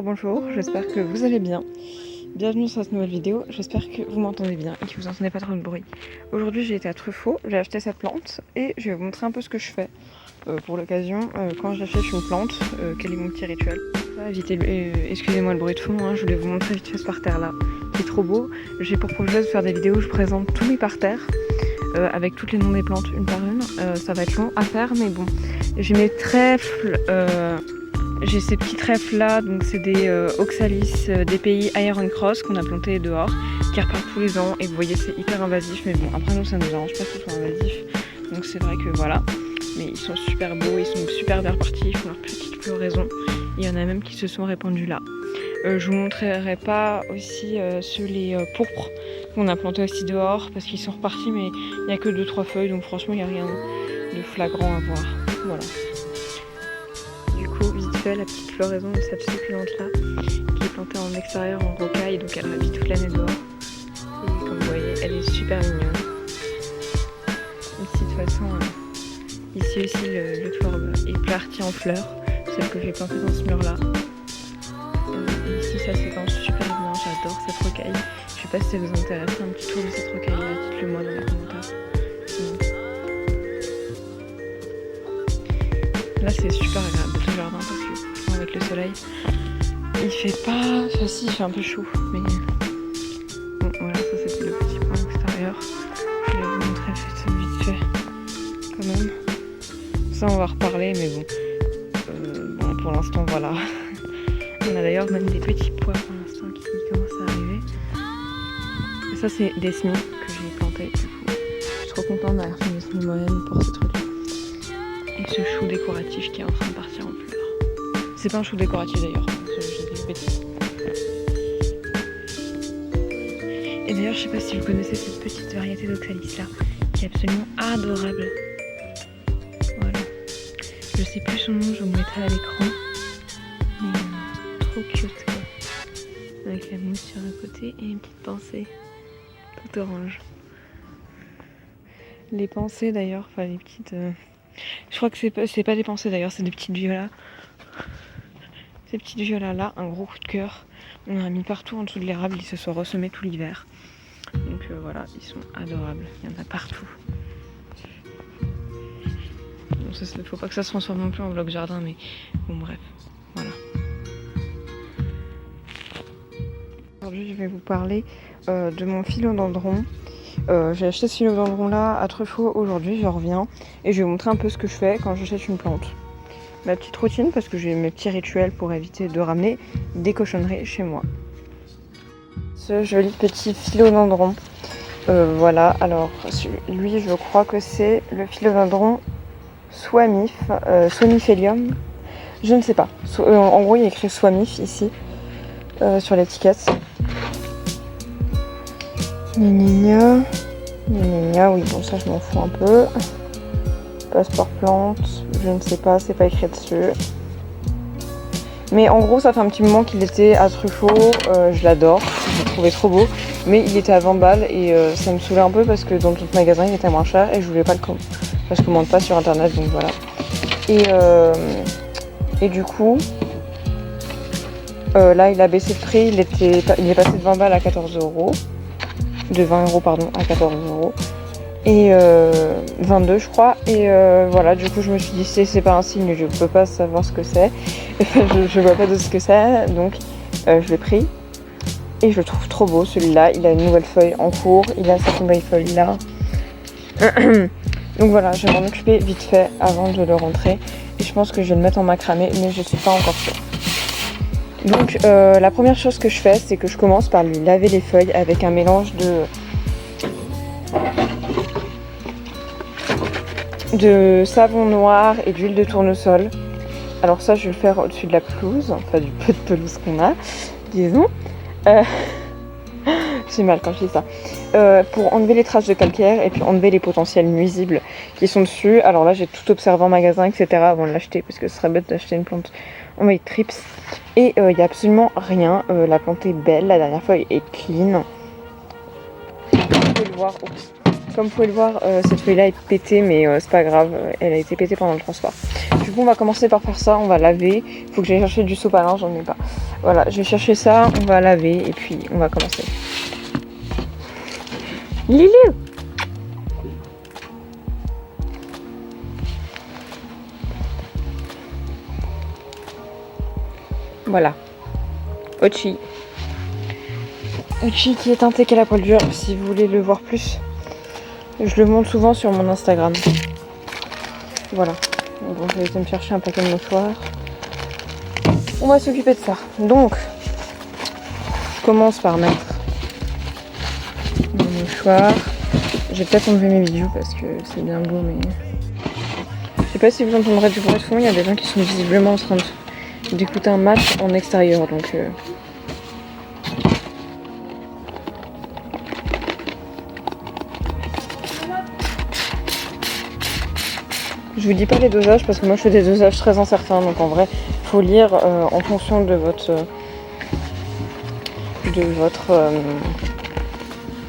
Bonjour, j'espère que vous allez bien. Bienvenue sur cette nouvelle vidéo, j'espère que vous m'entendez bien et que vous n'entendez pas trop de bruit. Aujourd'hui j'ai été à Truffaut, j'ai acheté cette plante et je vais vous montrer un peu ce que je fais pour l'occasion quand j'achète une plante, quel est mon petit rituel. Excusez-moi le bruit de fond, je voulais vous montrer vite fait ce parterre là, qui est trop beau. J'ai pour projet de faire des vidéos où je présente tous mes parterres avec tous les noms des plantes une par une. Ça va être long à faire mais bon, j'ai mes trèfles. J'ai ces petits trèfles là, donc c'est des Oxalis des pays Iron Cross qu'on a plantés dehors, qui repartent tous les ans et vous voyez c'est hyper invasif, mais bon après nous ça nous arrange pas que ce soit invasif, donc c'est vrai que voilà, mais ils sont super beaux, ils sont super bien repartis, ils font leur petite floraison, il y en a même qui se sont répandus là. Je vous montrerai pas aussi les pourpres qu'on a plantés aussi dehors parce qu'ils sont repartis, mais il n'y a que 2-3 feuilles, donc franchement il n'y a rien de flagrant à voir, voilà. La petite floraison de cette succulente là qui est plantée en extérieur en rocaille, donc elle vit toute l'année dehors et comme vous voyez elle est super mignonne. Ici de toute façon ici aussi le chlorbe est parti en fleurs, celle que j'ai plantée dans ce mur là, et ici ça s'étend super bien, j'adore cette rocaille. Je sais pas si ça vous intéresse un petit tour de cette rocaille là, dites-le moi dans les commentaires. Là c'est super agréable ce jardin parce que avec le soleil il fait pas, enfin si il fait un peu chaud, mais bon voilà, ça c'était le petit point extérieur. Je vais vous montrer vite fait quand même, ça on va reparler, mais bon pour l'instant voilà. On a d'ailleurs même des petits pois pour l'instant qui commencent à arriver, et ça c'est des semis que j'ai plantés, du coup je suis trop contente d'avoir fait des semis moi-même pour ce truc là. Et ce chou décoratif qui est en train de partir en fleurs. C'est pas un chou décoratif d'ailleurs, j'ai dit une bêtise. Et d'ailleurs, je sais pas si vous connaissez cette petite variété d'Oxalis là, qui est absolument adorable. Voilà. Je sais plus son nom, je vous le mettrai à l'écran. Mais trop cute quoi. Avec la mousse sur le côté et une petite pensée tout orange. Les pensées d'ailleurs, enfin les petites... Je crois que c'est pas des pensées d'ailleurs, c'est des petites violas. Ces petites violas là, un gros coup de cœur. On en a mis partout en dessous de l'érable, ils se sont ressemés tout l'hiver. Donc voilà, ils sont adorables, il y en a partout. Bon, faut pas que ça se transforme non plus en vlog jardin, mais bon bref, voilà. Aujourd'hui je vais vous parler de mon philodendron. J'ai acheté ce philodendron là à Truffaut aujourd'hui, je reviens et je vais vous montrer un peu ce que je fais quand j'achète une plante. Ma petite routine parce que j'ai mes petits rituels pour éviter de ramener des cochonneries chez moi. Ce joli petit philodendron, voilà, alors lui je crois que c'est le philodendron Soimiferium, je ne sais pas, en gros il y a écrit Soimif ici sur l'étiquette. Gna, oui bon ça je m'en fous un peu. Passeport plante, je ne sais pas, c'est pas écrit dessus. Mais en gros ça fait un petit moment qu'il était à Truffaut, je l'adore, je le trouvais trop beau. Mais il était à 20 balles et ça me saoulait un peu parce que dans tout magasin il était moins cher et je voulais pas le commander. Parce que je commande pas sur internet donc voilà. Et du coup, là il a baissé de prix, il est passé de 20 balles à 14 euros. De 20 euros pardon à 14 euros. Et 22 je crois, et voilà, du coup je me suis dit c'est pas un signe, je peux pas savoir ce que c'est, je vois pas de ce que c'est, donc je l'ai pris et je le trouve trop beau celui-là. Il a une nouvelle feuille en cours, il a cette nouvelle feuille là. Donc voilà, je vais m'en occuper vite fait avant de le rentrer et je pense que je vais le mettre en macramé, mais je suis pas encore sûre. Donc la première chose que je fais, c'est que je commence par lui laver les feuilles avec un mélange de savon noir et d'huile de tournesol. Alors ça je vais le faire au-dessus de la pelouse, enfin du peu de pelouse qu'on a, disons. J'ai mal quand je dis ça. Pour enlever les traces de calcaire et puis enlever les potentiels nuisibles qui sont dessus. Alors là j'ai tout observé en magasin etc. avant de l'acheter parce que ce serait bête d'acheter une plante en mode trips. Et il n'y a absolument rien, la plante est belle, la dernière feuille est clean. Vous pouvez le voir, oups. Comme vous pouvez le voir, cette feuille-là est pétée, mais c'est pas grave, elle a été pétée pendant le transport. Du coup, on va commencer par faire ça, on va laver. Il faut que j'aille chercher du sopalin, j'en ai pas. Voilà, je vais chercher ça, on va laver et puis on va commencer. Lilou! Voilà. Ochi. Ochi qui est un thé à la poêle dure, si vous voulez le voir plus. Je le montre souvent sur mon Instagram. Voilà. Donc je vais essayer de me chercher un paquet de mouchoirs. On va s'occuper de ça. Donc, je commence par mettre mon mouchoir. Je vais peut-être enlever mes bijoux parce que c'est bien beau, mais... Je sais pas si vous entendrez du bruit de fond, il y a des gens qui sont visiblement en train d'écouter un match en extérieur, donc... Je vous dis pas les dosages parce que moi je fais des dosages très incertains, donc en vrai faut lire en fonction de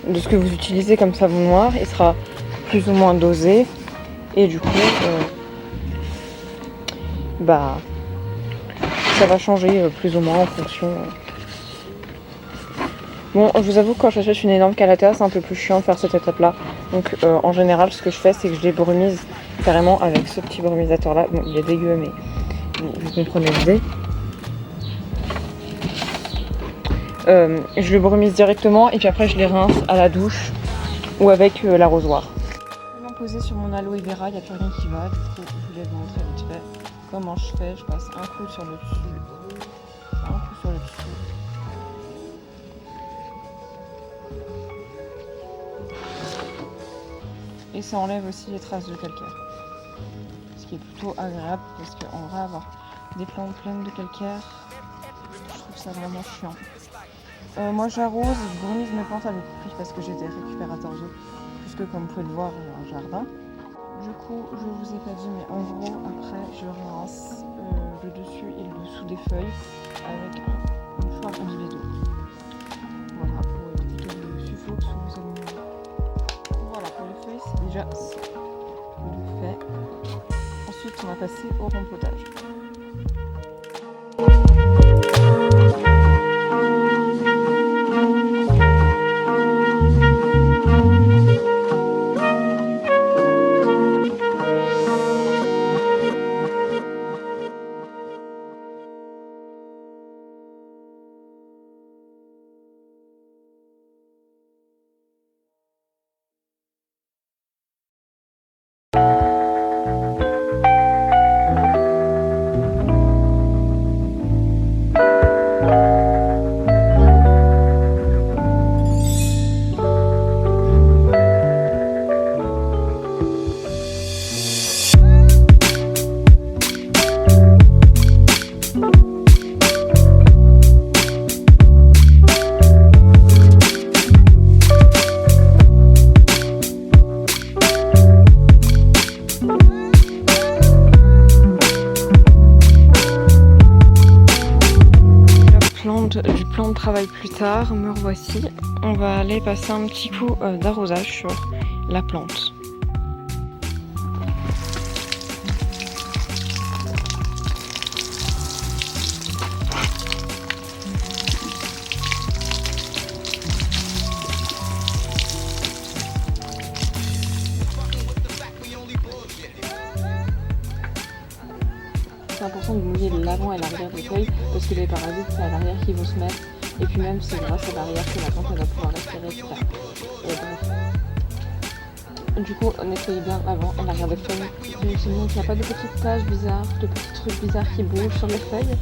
de ce que vous utilisez comme savon noir. Il sera plus ou moins dosé et du coup ça va changer plus ou moins en fonction. Bon, je vous avoue que quand j'achète une énorme calatea, c'est un peu plus chiant de faire cette étape-là. Donc en général, ce que je fais, c'est que je les brumise carrément avec ce petit brumisateur-là. Bon, il est dégueu, mais vous comprenez l'idée. Je le brumise directement et puis après, je les rince à la douche ou avec l'arrosoir. Je vais poser sur mon aloe vera, il n'y a plus rien qui va. Du coup, je voulais vous montrer vite fait comment je fais. Je passe un coup sur le dessus, un coup sur le dessous. Et ça enlève aussi les traces de calcaire. Ce qui est plutôt agréable parce qu'en vrai avoir des plantes pleines de calcaire, je trouve ça vraiment chiant. Moi j'arrose et je brumise mes plantes avec le parce que j'ai des récupérateurs d'eau, puisque comme vous pouvez le voir j'ai un jardin. Du coup je vous ai pas dit mais en gros après je rince le dessus et le dessous des feuilles avec un mouchoir imbibé d'eau. Voilà, pour éviter qu'elle suffoque sous vos aliments. Voilà, pour les feuilles, c'est déjà le fait. Ensuite, on va passer au rempotage. Du plan de travail plus tard, me revoici. On va aller passer un petit coup d'arrosage sur la plante. C'est important de mouiller l'avant et l'arrière des feuilles parce que les parasites c'est à l'arrière qu'ils vont se mettre et puis même c'est grâce à l'arrière que la plante elle va pouvoir respirer etc. Et bref. Du coup nettoyez bien l'avant et l'arrière des feuilles. Sinon il n'y a pas de petites taches bizarres, de petits trucs bizarres qui bougent sur les feuilles.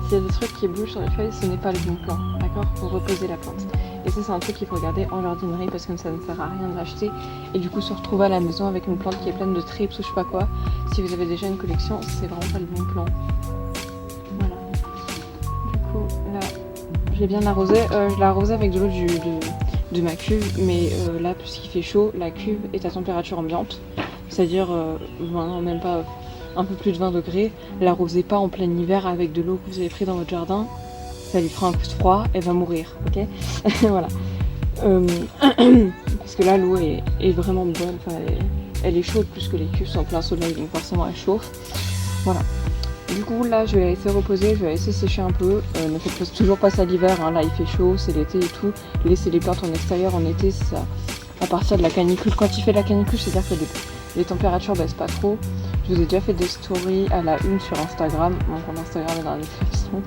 S'il y a des trucs qui bougent sur les feuilles, ce n'est pas le bon plan, d'accord, pour reposer la plante. Et ça c'est un truc qu'il faut regarder en jardinerie parce que ça ne sert à rien de l'acheter et du coup se retrouver à la maison avec une plante qui est pleine de trips ou je sais pas quoi. Si vous avez déjà une collection, c'est vraiment pas le bon plan. Voilà. Du coup là, je l'ai bien arrosé. Je l'ai arrosé avec de l'eau de ma cuve, mais là puisqu'il fait chaud, la cuve est à température ambiante, c'est-à-dire même pas un peu plus de 20 degrés. L'arrosez pas en plein hiver avec de l'eau que vous avez pris dans votre jardin. Ça lui fera un coup de froid, elle va mourir, ok. Voilà. parce que là l'eau est vraiment bonne, enfin, elle est chaude plus que les cuves sont en plein soleil, donc forcément elle chauffe. Voilà. Du coup là je vais la laisser reposer, je vais la laisser sécher un peu. Ne faites toujours pas ça l'hiver, hein. Là il fait chaud, c'est l'été et tout. Laissez les plantes en extérieur en été, ça, à partir de la canicule. Quand il fait la canicule, c'est-à-dire que les températures baissent pas trop. Je vous ai déjà fait des stories à la une sur Instagram, mon compte Instagram est dans la description,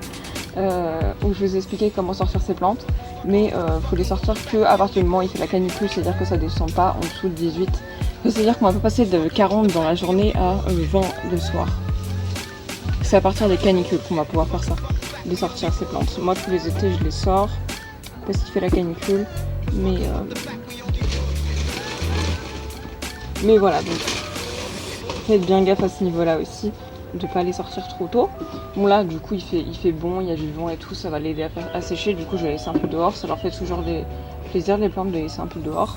où je vous ai expliqué comment sortir ces plantes. Mais faut les sortir que à partir du moment où il fait la canicule, c'est-à-dire que ça descend pas en dessous de 18. C'est-à-dire qu'on va pas passer de 40 dans la journée à 20 le soir. C'est à partir des canicules qu'on va pouvoir faire ça, de sortir ces plantes. Moi tous les étés je les sors parce qu'il fait la canicule, mais voilà, donc faites bien gaffe à ce niveau-là aussi, de pas les sortir trop tôt. Bon là du coup il fait bon, il y a du vent et tout, ça va l'aider à sécher, du coup je vais laisser un peu dehors, ça leur fait toujours plaisir les plantes de les laisser un peu dehors.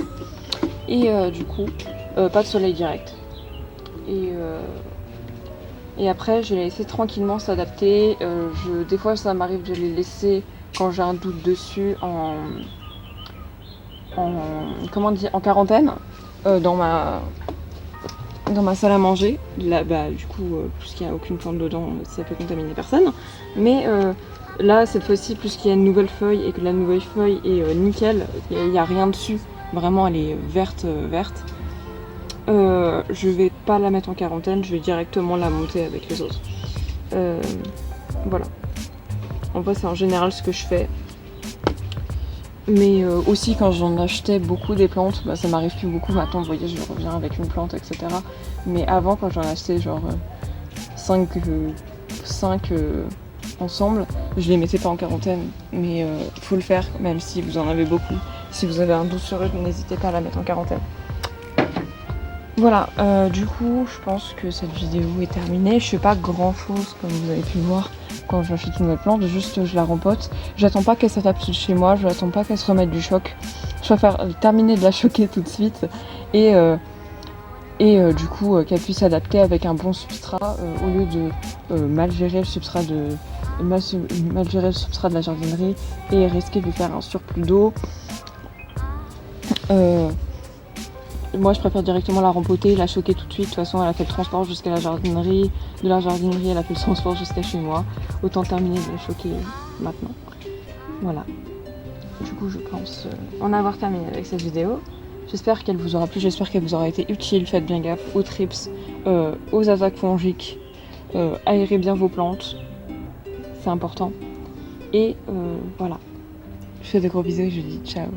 Et du coup, pas de soleil direct. Et après, je vais les laisser tranquillement s'adapter. Des fois, ça m'arrive de les laisser quand j'ai un doute dessus en quarantaine dans ma salle à manger. Là, du coup, puisqu'il n'y a aucune plante dedans, ça peut contaminer personne. Mais là, cette fois-ci, puisqu'il y a une nouvelle feuille et que la nouvelle feuille est nickel, il n'y a rien dessus. Vraiment, elle est verte. Je vais pas la mettre en quarantaine, je vais directement la monter avec les autres. Voilà. En fait, c'est en général ce que je fais. Mais aussi quand j'en achetais beaucoup des plantes, ça m'arrive plus beaucoup. Maintenant, vous voyez, je reviens avec une plante, etc. Mais avant, quand j'en achetais genre 5 ensemble, je les mettais pas en quarantaine. Mais faut le faire, même si vous en avez beaucoup. Si vous avez un doute sur eux, n'hésitez pas à la mettre en quarantaine. Voilà, du coup, je pense que cette vidéo est terminée. Je fais pas grand chose, comme vous avez pu le voir, quand j'achète une nouvelle plante. Juste, je la rempote. J'attends pas qu'elle s'adapte chez moi, je n'attends pas qu'elle se remette du choc. Je préfère terminer de la choquer tout de suite et du coup, qu'elle puisse s'adapter avec un bon substrat au lieu de mal gérer le substrat de la jardinerie et risquer de lui faire un surplus d'eau. Moi je préfère directement la rempoter, la choquer tout de suite. De toute façon elle a fait le transport jusqu'à la jardinerie. De la jardinerie elle a fait le transport jusqu'à chez moi. Autant terminer de la choquer maintenant. Voilà. Du coup je pense en avoir terminé avec cette vidéo. J'espère qu'elle vous aura plu, j'espère qu'elle vous aura été utile. Faites bien gaffe aux trips, aux attaques fongiques. Aérez bien vos plantes. C'est important. Et voilà. Je fais de gros bisous et je vous dis ciao.